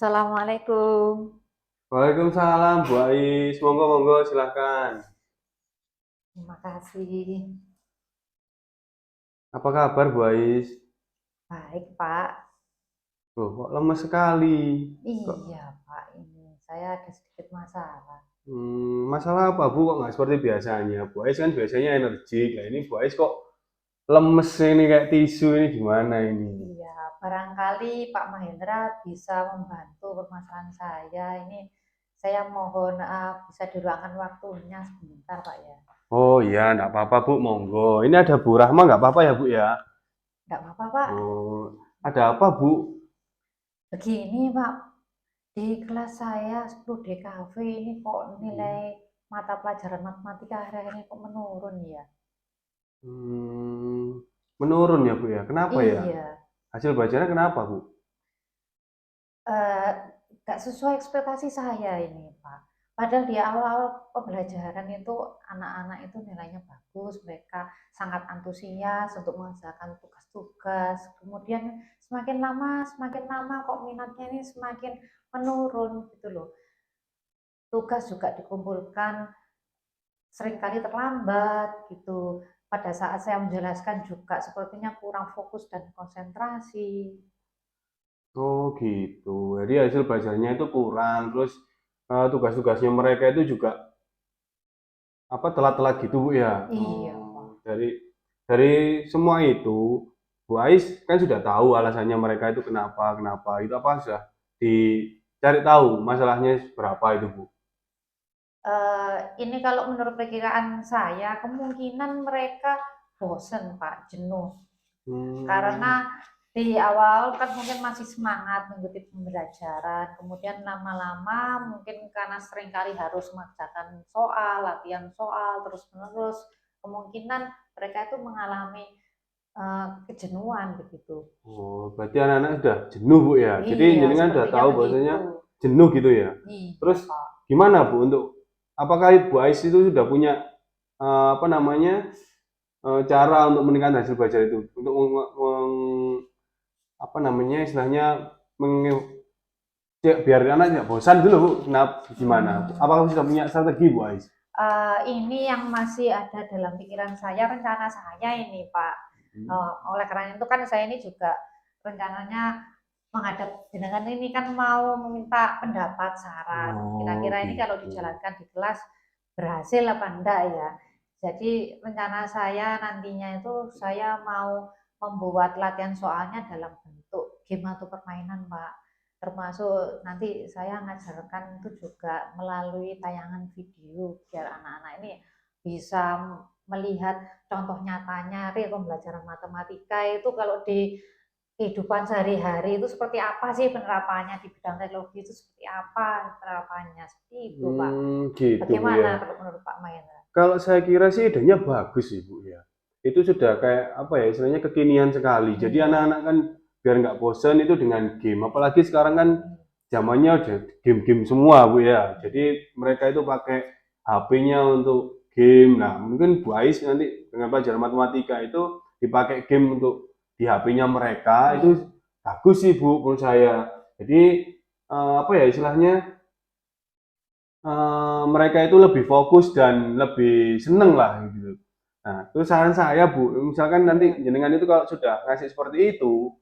Assalamualaikum. Waalaikumsalam Bu Ais, monggo monggo silahkan. Terima kasih. Apa kabar Bu Ais? Baik, Pak. Loh, kok lemes sekali? Kok Iya, Pak, ini saya ada sedikit masalah. masalah apa Bu? Kok nggak seperti biasanya? Bu Ais kan biasanya energik. Nah ini Bu Ais kok lemes ini kayak tisu ini gimana ini? Iya, barangkali Pak Mahendra bisa membantu permasalahan saya. Ini saya mohon bisa diluangkan waktunya sebentar, Pak ya. Oh iya, nggak apa-apa Bu, monggo. Ini ada Bu Rahma nggak apa-apa ya Bu ya? Enggak apa-apa, Pak. Oh, ada apa Bu? Begini, Pak, di kelas saya 10 DKV ini kok nilai mata pelajaran matematika akhir-akhir ini kok menurun ya? Hmm, menurun ya Bu ya? Kenapa ya? Iya. Hasil belajarnya kenapa Bu? Eee, nggak sesuai ekspektasi saya ini, Pak. Padahal di awal-awal pembelajaran itu anak-anak itu nilainya bagus, mereka sangat antusias untuk mengerjakan tugas-tugas. Kemudian semakin lama kok minatnya ini semakin menurun gitu loh. Tugas juga dikumpulkan seringkali terlambat gitu. Pada saat saya menjelaskan juga sepertinya kurang fokus dan konsentrasi. Oh gitu. Jadi hasil belajarnya itu kurang, terus tugas-tugasnya mereka itu juga apa telat-telat gitu Bu ya. Iya, Pak. Dari semua itu Bu Ais kan sudah tahu alasannya mereka itu kenapa kenapa itu apa sudah dicari tahu masalahnya berapa itu Bu. Ini kalau menurut perkiraan saya, kemungkinan mereka bosen, Pak, jenuh. Karena Hmm, di awal kan mungkin masih semangat mengikuti pembelajaran, kemudian lama-lama mungkin karena seringkali harus mengerjakan soal, latihan soal terus-menerus, kemungkinan mereka itu mengalami kejenuhan begitu. oh berarti anak-anak sudah jenuh Bu ya. Jadi Iya, jenengan sudah sepertinya tahu bahwasanya begitu. jenuh gitu ya. Iya, Terus Pak. gimana Bu untuk apakah Bu Ais itu sudah punya apa namanya cara untuk meningkatkan hasil belajar itu untuk apa namanya istilahnya biar anak tidak bosan dulu Bu. Kenapa gimana? Apakah sudah punya strategi Bu Ais? Ini yang masih ada dalam pikiran saya, rencana saya ini Pak. Oleh karena itu kan saya ini juga rencananya menghadap jenengan ini kan mau meminta pendapat saran. Oh Kira-kira ini kalau gitu. dijalankan di kelas berhasil apa enggak ya? Jadi rencana saya nantinya itu saya mau membuat latihan soalnya dalam bentuk game atau permainan Pak. Termasuk nanti saya ngajarkan itu juga melalui tayangan video biar anak-anak ini bisa melihat contoh nyatanya real pembelajaran matematika itu kalau di kehidupan sehari-hari itu seperti apa sih penerapannya di bidang teknologi itu seperti apa penerapannya seperti itu Pak. Gitu Bu ya. Bagaimana kalau menurut Pak Mahendra? Kalau saya kira sih idenya bagus sih Bu ya. Itu sudah kayak apa ya istilahnya kekinian sekali. Jadi Iya, anak-anak kan biar nggak bosan itu dengan game. Apalagi sekarang kan zamannya udah game-game semua Bu ya. Jadi mereka itu pakai HP-nya untuk game. Nah mungkin Bu Ais nanti dengan pelajaran matematika itu dipakai game untuk di HP-nya mereka iya, itu bagus sih Bu menurut saya. Jadi apa ya istilahnya mereka itu lebih fokus dan lebih seneng lah gitu. Nah, terus saran saya Bu, misalkan nanti iya. jenengan itu kalau sudah ngasih seperti itu,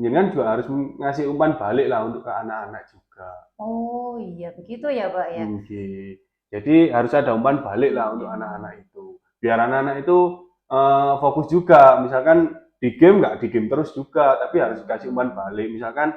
jenengan juga harus ngasih umpan balik lah untuk ke anak-anak juga. Oh iya begitu ya Pak ya. Oke. Jadi harus ada umpan balik lah untuk anak-anak itu. Biar anak-anak itu fokus juga. Misalkan di game nggak di game terus juga, tapi harus dikasih umpan balik. Misalkan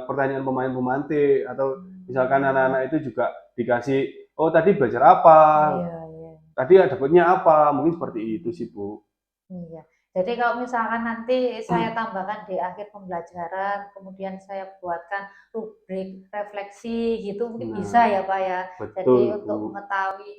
pertanyaan pemain pemantik atau misalkan anak-anak itu juga dikasih, oh tadi belajar apa, Iya, iya. tadi dapatnya apa, mungkin seperti itu sih Bu. Iya. Jadi kalau misalkan nanti saya tambahkan di akhir pembelajaran, kemudian saya buatkan rubrik refleksi gitu mungkin bisa Nah, ya Pak ya. Jadi betul untuk Bu. mengetahui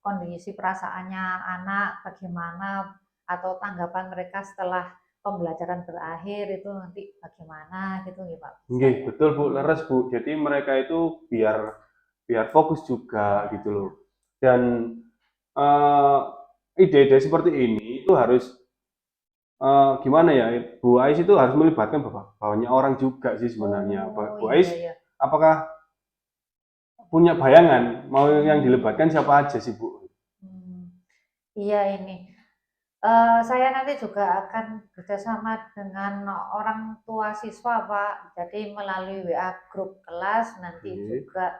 kondisi perasaannya anak bagaimana atau tanggapan mereka setelah pembelajaran berakhir itu nanti bagaimana gitu ya Pak bisa Nggih, ya. betul Bu, leres Bu. Jadi mereka itu biar biar fokus juga Iya, gitu loh. iya. Dan ide-ide seperti ini itu harus gimana ya, Bu Ais itu harus melibatkan banyak orang juga sih sebenarnya. Oh Bu iya Ais, iya. apakah punya bayangan mau yang dilibatkan siapa aja sih Bu? Hmm, iya ini. Saya nanti juga akan bekerjasama dengan orang tua siswa, Pak. Jadi melalui WA grup kelas nanti Oke. juga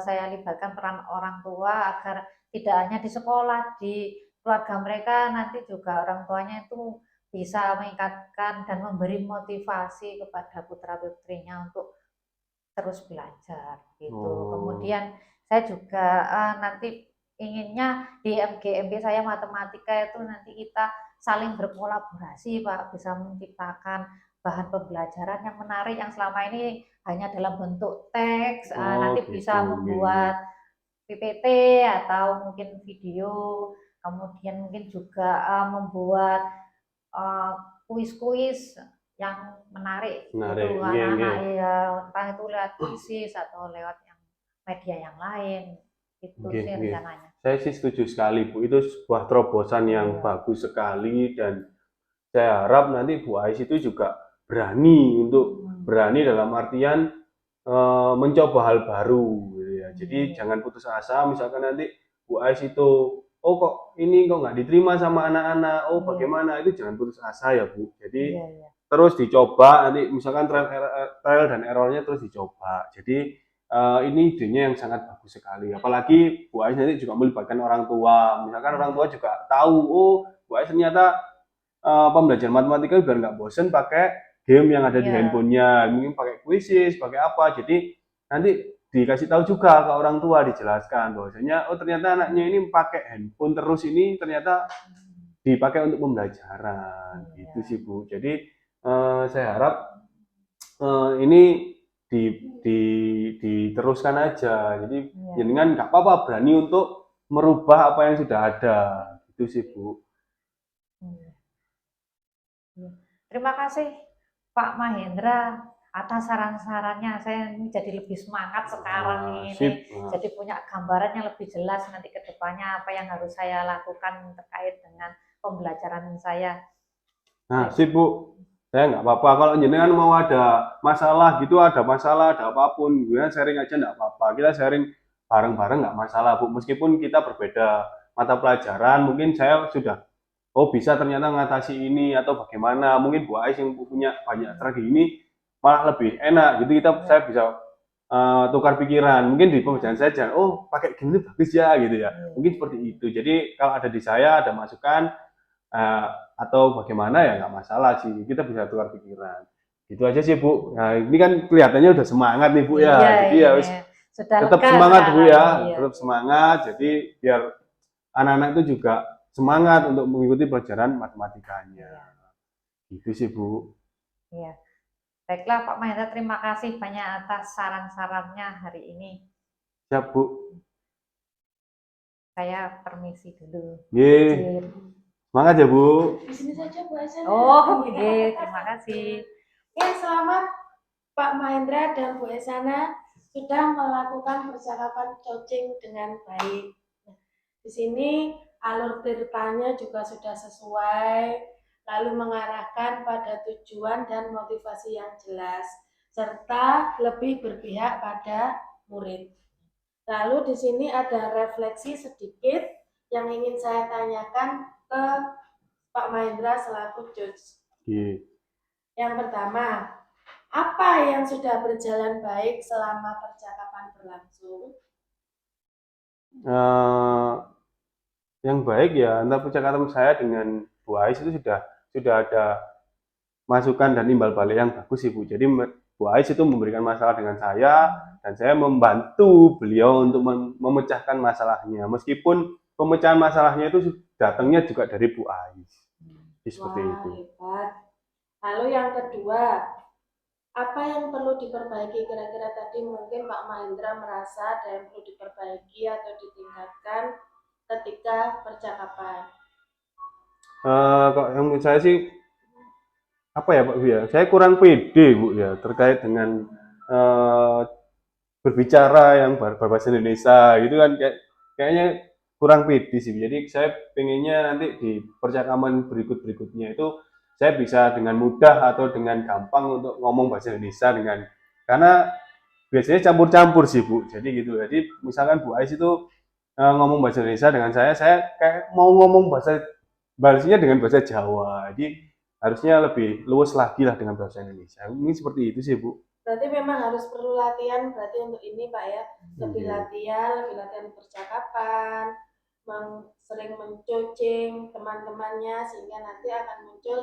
saya libatkan peran orang tua agar tidak hanya di sekolah, di keluarga mereka nanti juga orang tuanya itu bisa mengikatkan dan memberi motivasi kepada putra-putrinya untuk terus belajar gitu. Oh, Kemudian saya juga nanti inginnya di MGMB saya matematika itu nanti kita saling berkolaborasi Pak, bisa menciptakan bahan pembelajaran yang menarik yang selama ini hanya dalam bentuk teks, oh nanti gitu. bisa Oke, oke. membuat PPT atau mungkin video, kemudian mungkin juga membuat eh, kuis-kuis yang menarik Menarik. gitu Oke, oke. anak-anak ya, entah itu lewat kuisis atau lewat yang media yang lain, itu Oke, sih oke. rencananya. Saya sih setuju sekali, Bu. Itu sebuah terobosan yang Iya. bagus sekali dan saya harap nanti Bu Ais itu juga Hmm. berani dalam artian mencoba hal baru gitu ya. Jadi Iya, jangan putus asa misalkan nanti Bu Ais itu oh kok ini kok nggak diterima sama anak-anak, oh iya, bagaimana itu jangan putus asa ya Bu. Jadi iya, iya, terus dicoba nanti misalkan trial dan errornya terus dicoba. Jadi ini idenya yang sangat bagus sekali. Apalagi Bu Ais nanti juga melibatkan orang tua. Misalkan orang iya, tua juga tahu, oh Bu Ais ternyata pembelajaran matematika biar nggak bosen pakai game yang ada di iya, handphonenya, mungkin pakai kuisis, pakai apa. Jadi nanti dikasih tahu juga ke orang tua, dijelaskan bahwasanya oh ternyata anaknya ini pakai handphone terus ini ternyata dipakai untuk pembelajaran gitu iya, sih Bu. Jadi saya harap ini di, di, diteruskan aja. Jadi iya, jenengan nggak apa-apa berani untuk merubah apa yang sudah ada gitu sih Bu. iya, iya. Terima kasih Pak Mahendra atas saran-sarannya. Saya ini jadi lebih semangat sekarang ini. Sip. Jadi punya gambaran yang lebih jelas nanti ke depannya apa yang harus saya lakukan terkait dengan pembelajaran saya. Nah, Baik. sip Bu. Saya nggak apa-apa. Kalau jenengan mau ada masalah gitu, ada masalah, ada apapun, ya sharing aja nggak apa-apa. Kita sharing bareng-bareng nggak masalah Bu. Meskipun kita berbeda mata pelajaran, mungkin saya sudah, oh bisa ternyata ngatasi ini atau bagaimana. Mungkin Bu Ais yang punya banyak strategi ini malah lebih enak. Gitu saya Ya, bisa tukar pikiran. Mungkin di ya, pembelajaran saya jangan, oh pakai gini bagus ya gitu ya. Mungkin seperti ya, itu. Jadi kalau ada di saya ada masukan, uh, atau bagaimana ya nggak masalah sih kita bisa tukar pikiran gitu aja sih Bu. Nah ini kan kelihatannya udah semangat nih Bu iya ya, jadi ya ini wis sudah tetap lega semangat Bu sekarang. ya, Iya, tetap iya, semangat jadi biar anak-anak itu juga semangat untuk mengikuti pelajaran matematikanya iya, gitu sih Bu. iya. Baiklah Pak Mahendra, terima kasih banyak atas saran-sarannya hari ini. Siap Bu. Saya permisi dulu. Ye, Izin. semangat ya Bu. Di sini saja Bu Hasan. Oh, oke, terima kasih. Ya, selamat Pak Mahendra dan Bu Esana sudah melakukan percakapan coaching dengan baik. Di sini alur ceritanya juga sudah sesuai, lalu mengarahkan pada tujuan dan motivasi yang jelas, serta lebih berpihak pada murid. Lalu di sini ada refleksi sedikit yang ingin saya tanyakan ke Pak Mahendra selaku judge. Ye. Yang pertama, apa yang sudah berjalan baik selama percakapan berlangsung? Uh, yang baik ya antara percakapan saya dengan Bu Ais itu sudah ada masukan dan imbal balik yang bagus sih Bu. Jadi Bu Ais itu memberikan masalah dengan saya dan saya membantu beliau untuk memecahkan masalahnya. Meskipun pemecahan masalahnya itu datangnya juga dari Bu Ais. Jadi seperti Wah, itu. hebat. Lalu yang kedua, apa yang perlu diperbaiki? Kira-kira tadi mungkin Pak Mahendra merasa ada yang perlu diperbaiki atau ditingkatkan ketika percakapan. Kalau yang menurut saya sih apa ya Pak Bu ya? Saya kurang pede Bu ya terkait dengan uh, berbicara yang berbahasa Indonesia gitu kan kayaknya kurang pede sih. Jadi saya pengennya nanti di percakapan berikutnya itu saya bisa dengan mudah atau dengan gampang untuk ngomong bahasa Indonesia karena biasanya campur-campur sih Bu. Jadi gitu. Jadi misalkan Bu Ais itu ngomong bahasa Indonesia dengan saya kayak mau ngomong balasnya dengan bahasa Jawa. Jadi harusnya lebih luwes lagi lah dengan bahasa Indonesia. Ini seperti itu sih Bu. Berarti memang harus perlu latihan berarti untuk ini Pak ya. Lebih Iya. latihan percakapan, sering mencocing teman-temannya sehingga nanti akan muncul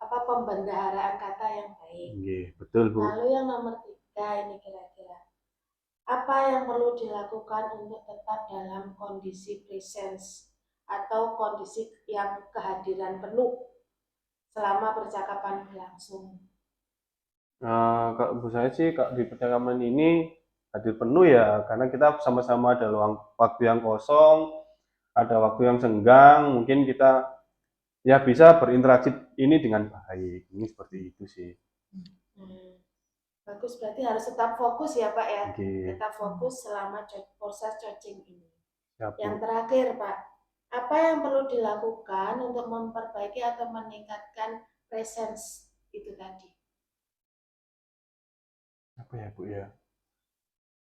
pembendaharaan kata yang baik. Iya, betul Bu. Lalu yang nomor 3 ini kira-kira apa yang perlu dilakukan untuk tetap dalam kondisi presence atau kondisi yang kehadiran penuh selama percakapan berlangsung? Kalau menurut saya sih kalau di percakapan ini hadir penuh ya karena kita sama-sama ada waktu yang kosong, ada waktu yang senggang, mungkin kita ya bisa berinteraksi ini dengan baik. Ini seperti itu sih. Bagus, berarti harus tetap fokus ya Pak ya. Oke. Tetap fokus selama proses coaching ini. Siap, Bu. Yang terakhir Pak, apa yang perlu dilakukan untuk memperbaiki atau meningkatkan presence itu tadi? Apa ya Bu ya?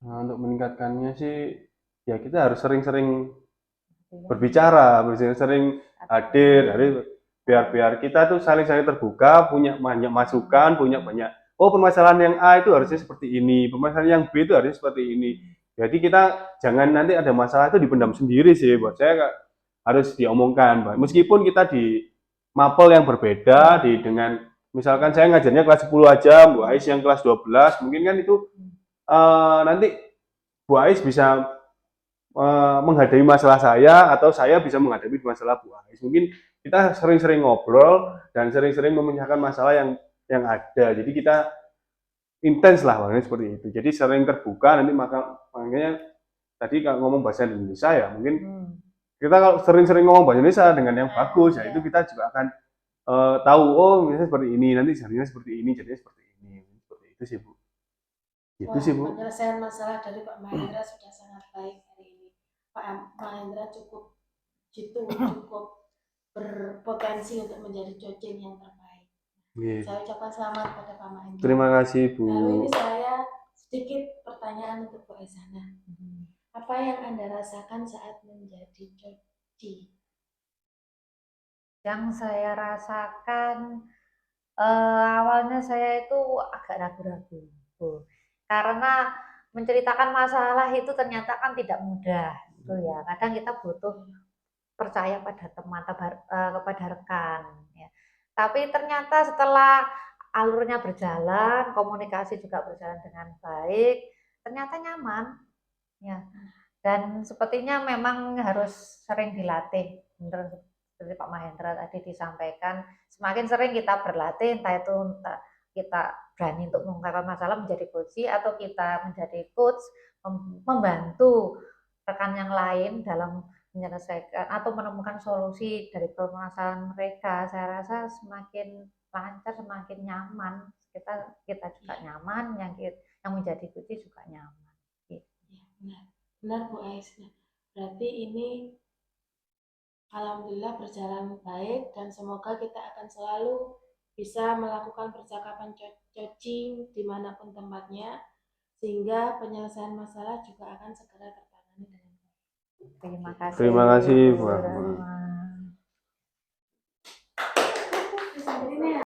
Nah, untuk meningkatkannya sih ya kita harus sering-sering berbicara, sering hadir, biar kita tuh saling terbuka, punya banyak masukan, punya banyak permasalahan yang A itu harusnya seperti ini, permasalahan yang B itu harusnya seperti ini. Jadi kita jangan nanti ada masalah itu dipendam sendiri sih, buat saya harus diomongkan, Pak. Meskipun kita di mapel yang berbeda dengan misalkan saya ngajarnya kelas 10 aja, Bu Ais yang kelas 12, mungkin kan itu nanti Bu Ais bisa menghadapi masalah saya atau saya bisa menghadapi masalah Bu Ais. Mungkin kita sering-sering ngobrol dan sering-sering memecahkan masalah yang ada. Jadi kita intens lah makanya seperti itu. Jadi sering terbuka nanti makanya tadi kalau ngomong bahasa Indonesia ya mungkin kita kalau sering-sering ngomong bahasa Indonesia dengan yang bagus ya itu kita juga akan tahu misalnya seperti ini nanti jadinya seperti ini jadinya seperti ini seperti itu sih Bu. Itu sih Bu. Penyelesaian masalah dari Pak Mahendra sudah sangat baik hari ini. Pak Mahendra cukup berpotensi untuk menjadi coaching yang terbaik. Saya ucapkan selamat pada Pak Mahendra. Terima kasih Bu. Lalu ini saya sedikit pertanyaan untuk Bu Aizana. Apa yang Anda rasakan saat menjadi coach? Yang saya rasakan awalnya saya itu agak ragu-ragu, karena menceritakan masalah itu ternyata kan tidak mudah, gitu ya. Kadang kita butuh percaya pada teman, kepada rekan, ya. Tapi ternyata setelah alurnya berjalan, komunikasi juga berjalan dengan baik, ternyata nyaman, ya. Dan sepertinya memang harus sering dilatih, benar seperti Pak Mahendra tadi disampaikan. Semakin sering kita berlatih, entah kita berani untuk mengungkapkan masalah menjadi coach atau kita menjadi coach membantu rekan yang lain dalam menyelesaikan atau menemukan solusi dari permasalahan mereka. Saya rasa semakin lancar, semakin nyaman. Kita juga nyaman, yang menjadi coach juga nyaman. Benar Bu Ais. Berarti ini alhamdulillah berjalan baik dan semoga kita akan selalu bisa melakukan percakapan coaching dimanapun tempatnya sehingga penyelesaian masalah juga akan segera tertangani dengan baik. Terima kasih. Terima kasih Bu.